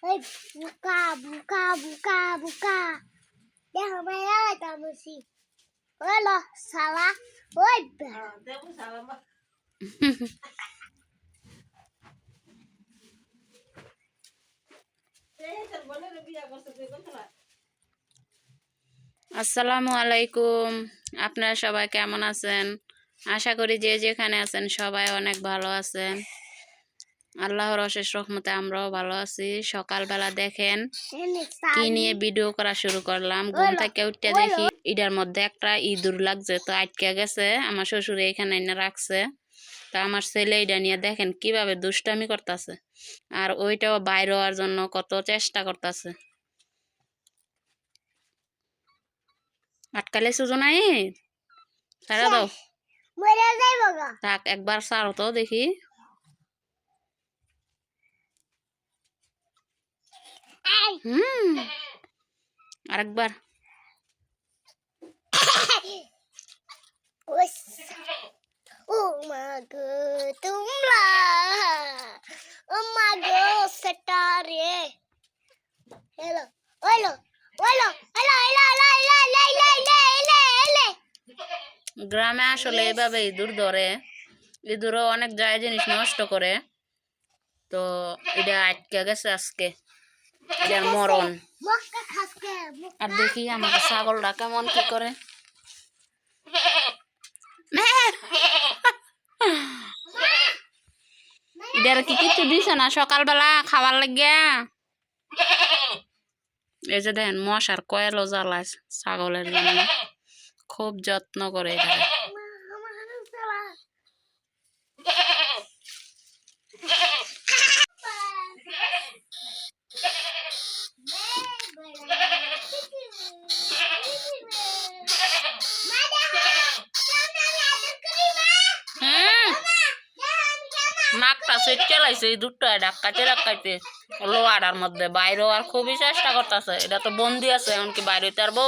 Oi, buka. Dia mai ta mesti. Oi lo, salah. Oi. Devo salah mah. আসসালামু আলাইকুম। আপনারা সবাই কেমন আছেন? আশা করি যে যেখানে আছেন সবাই অনেক ভালো আছেন। আল্লাহর অশেষ রহমতে আমরাও ভালো আছি। সকালবেলা দেখেন কি নিয়ে ভিডিও করা শুরু করলাম। ঘুম থেকে উঠতে দেখি ইটার মধ্যে একটা ইঁদুর লাগছে, তো আটকে গেছে। আমার শ্বশুরে এখানে এনে রাখছে। তা আমার ছেলে এটা নিয়ে দেখেন কিভাবে দুষ্টামি করতেছে, আর ওইটাও বাইরে হওয়ার জন্য কত চেষ্টা করতেছে। আটকালে সুজো নাই, ছাড়া দাও। মরে যাইব গা। থাক, একবার ছাড়ো তো দেখি। আরেকবার। Oh my god, তোমরা oh my god, setare. Hello. গ্রামে আসলে এভাবে ইঁদুর ধরে, ইঁদুরও অনেক যায় জিনিস নষ্ট করে। তো এটা আটকে গেছে আজকে, এটার মরণ। আর দেখি আমাকে ছাগলটা কেমন কি করে। এটার কি কিছু দিছে না সকালবেলা খাবার লাগিয়া? এই যে দেখেন মশার কয়েলও জ্বালায় ছাগলের জন্য, খুব যত্ন করে এটা। নাকটা সেট চালাইছে এই দুটো ডাক্কাইতে লোয়ার মধ্যে বাইরে আর খুবই চেষ্টা করতেছে। এটা তো বন্দি আছে, এমনকি বাইরে হইতে পারবো?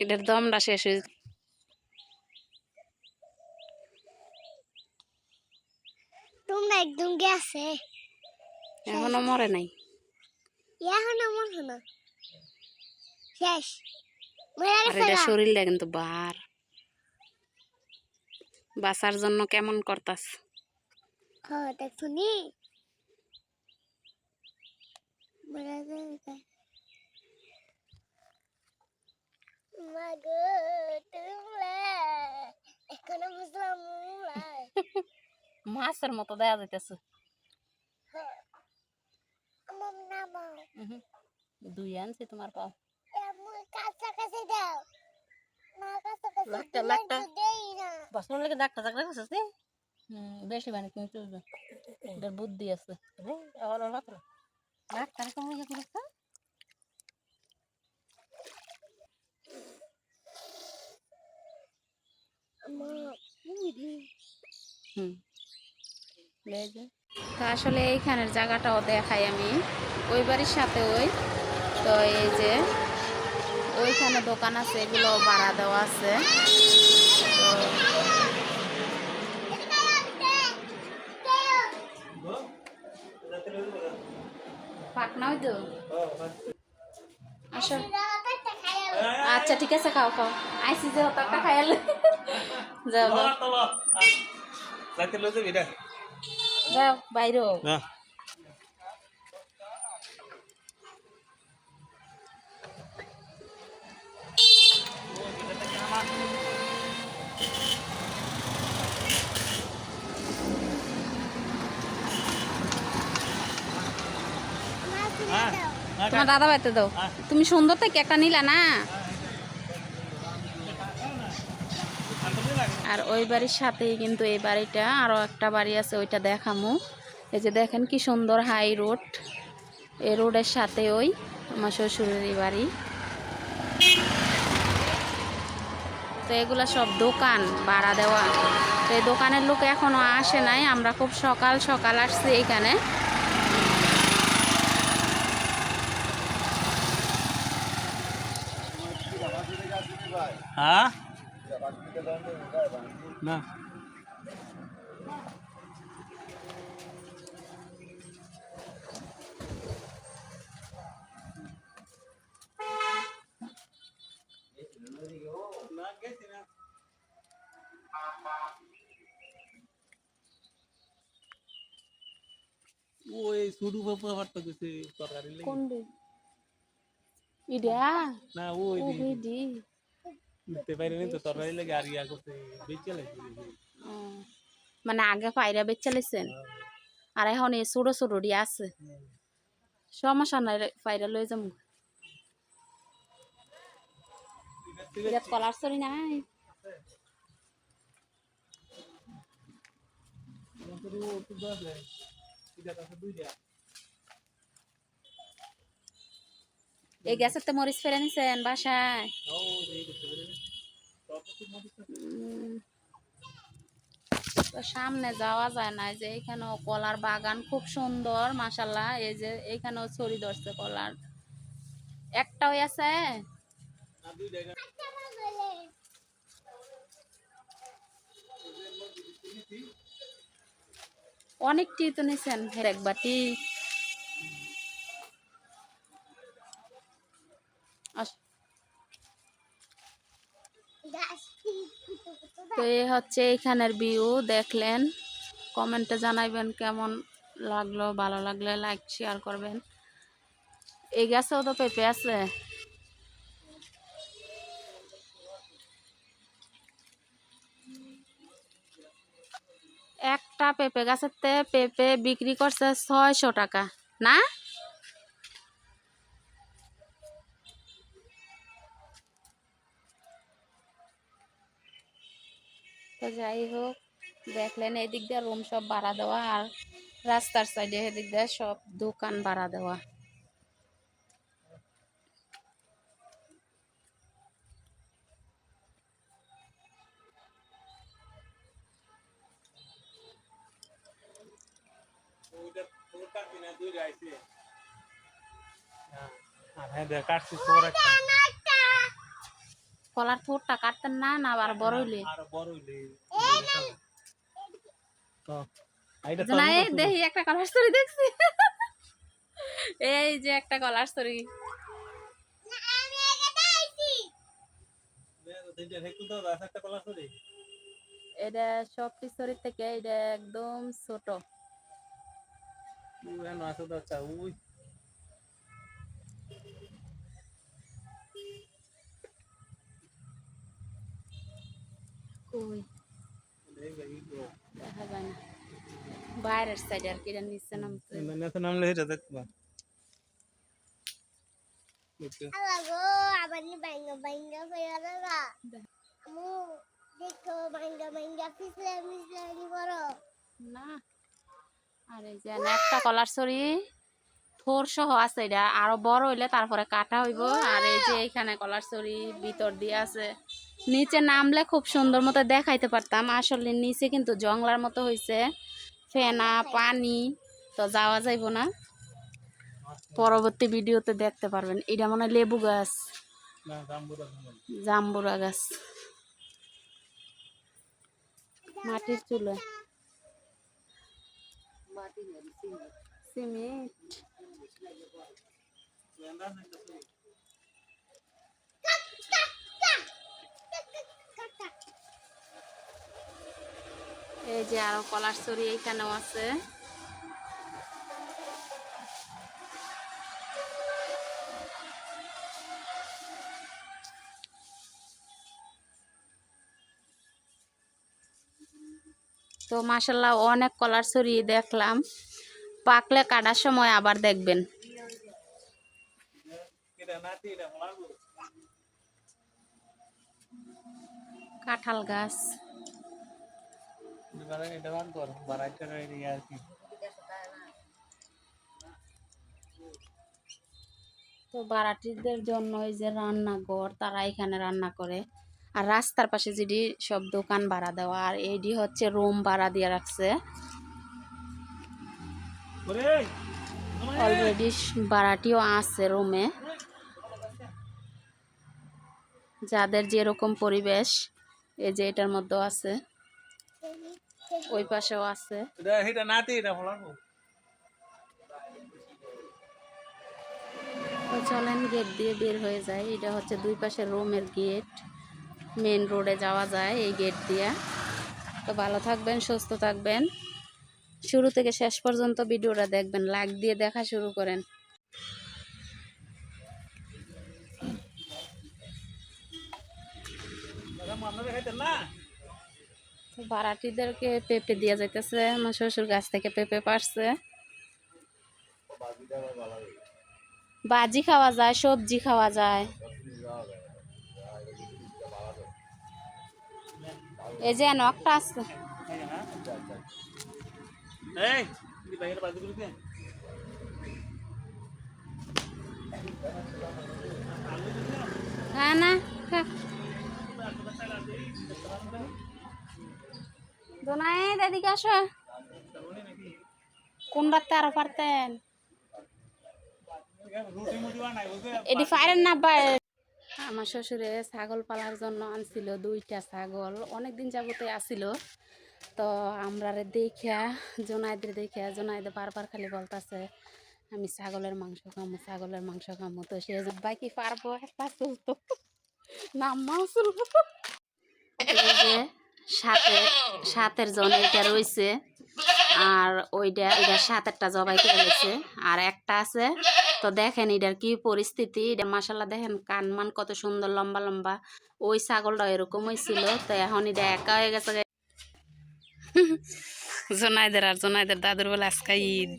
এটার দমটা শেষ হয়ে তোমরা একদম গেছে, এখনো মরে নাই। এখনো মরে না, শেষ। আর এটা শরীরটা কিন্তু বার বাঁচার জন্য কেমন করতাস। হ্যাঁ দেখুনি মরে যাবে। মাগো তোমরা এখনো বুঝলাম মাছের মতো দেখা যাইতেছে। আমার নাম দুই আনছি তোমার পাও। কাছাকাছি দাও না, কাছাকাছি লাগটা দেই না। বসন লাগে ডাক্তার ডাক্তার কাছে আছে। বেশি মানে তুমি চলবে, এটার বুদ্ধি আছে। ডাক্তার কেমন ইয়ে করেছে। তা আসলে এইখানের জায়গাটাও দেখাই আমি, ওই বাড়ির সাথে ওই তো এই যে ওইখানে দোকান আছে, এগুলো ভাড়া দেওয়া আছে। পাকনা হইতো। আচ্ছা ঠিক আছে, খাও খাও। আইসি যে অত একটা খাইলে যাও যাও বাইরে। তোমার দাদা বাইতে দাও। তুমি সুন্দর থেকে একটা নিলা না। আর ওই বাড়ির সাথেই কিন্তু এই বাড়িটা, আরো একটা বাড়ি আছে, ওইটা দেখামু। এই যে দেখেন কি সুন্দর হাই রোড, এই রোডের সাথে ওই আমার শ্বশুরের বাড়ি। তো এগুলা সব দোকান ভাড়া দেওয়া। তো এই দোকানের লোক এখনো আসে নাই, আমরা খুব সকাল সকাল আসছি এখানে। হ্যাঁ না ওই শুরু ব্যাপার তো কিছু তরকারি লেগে কোনডি ইডা না ওই ও ভিডি নিতে পারিনি তো তরকারি লেগে আর ইয়া করতে বেঁচে লাগছে মানে আগে পায়রা বেচে লাইছেন আর এখন এই ছোট ছোট ডি আছে, সমস্যা নাই পায়রা লই যাম। এটা কলার সরি নাই এই গ্যাসের তো মরিচ ফেলে নিছেন বাসায়। তো সামনে যাওয়া যায় না, যে এখানেও কলার বাগান খুব সুন্দর মাশাল্লাহ। এই যে এখানেও ছড়ি ধরছে কলার, একটাই আছে। অনেকটি তো নিছেন এক বাটি। তো এই হচ্ছে এখানের ভিউ দেখলেন, কমেন্টে জানাইবেন কেমন লাগলো, ভালো লাগলে লাইক শেয়ার করবেন। এই গাছেও তো পেঁপে আছে। একটা পেঁপে গাছেতে পেঁপে বিক্রি করছে 600 টাকা না। তো যাই হোক, দেখলেন এদিক দিয়ে রুম সব ভাড়া দেওয়া, আর রাস্তার সাইডে এদিক দিয়ে সব দোকান ভাড়া দেওয়া। কাটছি তোর একটা কলার থোরটা কাটতেন না, না আবার বড় হইলে আরো বড় হইলে তো এইটা না। এই দেখি একটা কলার স্টোরি দেখছি, এই যে একটা কলার স্টোরি। এটা সবটি স্টোরি থেকে এটা একদম ছোট। কই দেখা যায় না, বাইরের সাইডে আর কি, এটা নিচে নামতে। নামলে এটা দেখবা Alago, abani bangga bangga kaya kamu দেখো bangga bangga fisle misle ni করো না আর এই যে একটা কলার সরি থোর সহ আছে, এটা আরো বড় হইলে তারপরে কাটা হইব। আর এই যে এইখানে কলার সরি ভিতর দিয়ে আছে, নিচে নামলে খুব সুন্দর মতো দেখাইতে পারতাম, আসলে নিচে কিন্তু জংলার মতো হইছে, ফেনা পানি, তো যাওয়া যাইব না। পরবর্তী ভিডিওতে দেখতে পারবেন। এটা মনে হয় লেবু গাছ, জাম্বুরা গাছ, মাটির চুলে সিমেন্ট। এই যে আরো কলার সরি এইখানেও আছে। তো মাশাল্লাহ অনেক কলার সরি দেখলাম, পাকলে কাটার সময় আবার দেখবেন। কাঁঠাল গাছ, তো বারাটিদের জন্য এই যে রান্নাঘর, তারা এখানে রান্না করে। আর রাস্তার পাশে যেটি সব দোকান ভাড়া দেওয়া, আর এইটি হচ্ছে রুম ভাড়া দিয়ে রাখছে অলরেডি, ভাড়াটিও আছে রুমে। যাদের যেরকম পরিবেশ, এই যে এটার মধ্যেও আছে, ওই পাশেও আছে। এটা নাতে এটা ফলাবো। তো চলেন গেট দিয়ে বের হয়ে যায়। এটা হচ্ছে দুই পাশে রুমের গেট, মেন রোডে যাওয়া যায় এই গেট দিয়ে। তো ভালো থাকবেন, সুস্থ থাকবেন, শুরু থেকে শেষ পর্যন্ত ভিডিওটা দেখবেন, লাইক দিয়ে দেখা শুরু করেন। তো ভাড়াটিদেরকে পেঁপে দিয়ে যাইতেছে, আমার শ্বশুর গাছ থেকে পেঁপে পারছে। ভাজি খাওয়া যায়, সবজি খাওয়া যায়। এই যে নকটা আছে, এই কি বাইরে বাজু করতে হ্যাঁ না দোনাই এদিকে আসো, কোন রাতে আরো পারতেন রুটি মুটি বানাই বুঝে এটি ফায়ারের না। আমার শ্বশুরে ছাগল পালার জন্য আনছিল 2টা ছাগল, অনেকদিন যাবতে আসিল। তো আমরা দেখিয়া জোনাইদে বারবার খালি বলতেছে আমি ছাগলের মাংস খামো, ছাগলের মাংস খামো। তো সে বাকি পারবো একটা চলতো নাম্মাও চলবো। এই যে সাতের জন এটা রয়েছে, আর ওইটা 7-8টা জবাই করে গেছে, আর একটা আছে। তো দেখেন এটার কি পরিস্থিতি, এটা মাশাআল্লাহ দেখেন কান মান কত সুন্দর লম্বা লম্বা। ওই ছাগলটা এরকম হয়েছিল, তো এখন এটা একা হয়ে গেছে। জোনাইদের দাদুর বলে আজকে ঈদ।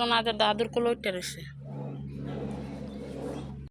জোনাইদের দাদুর কোলে উঠে রয়েছে।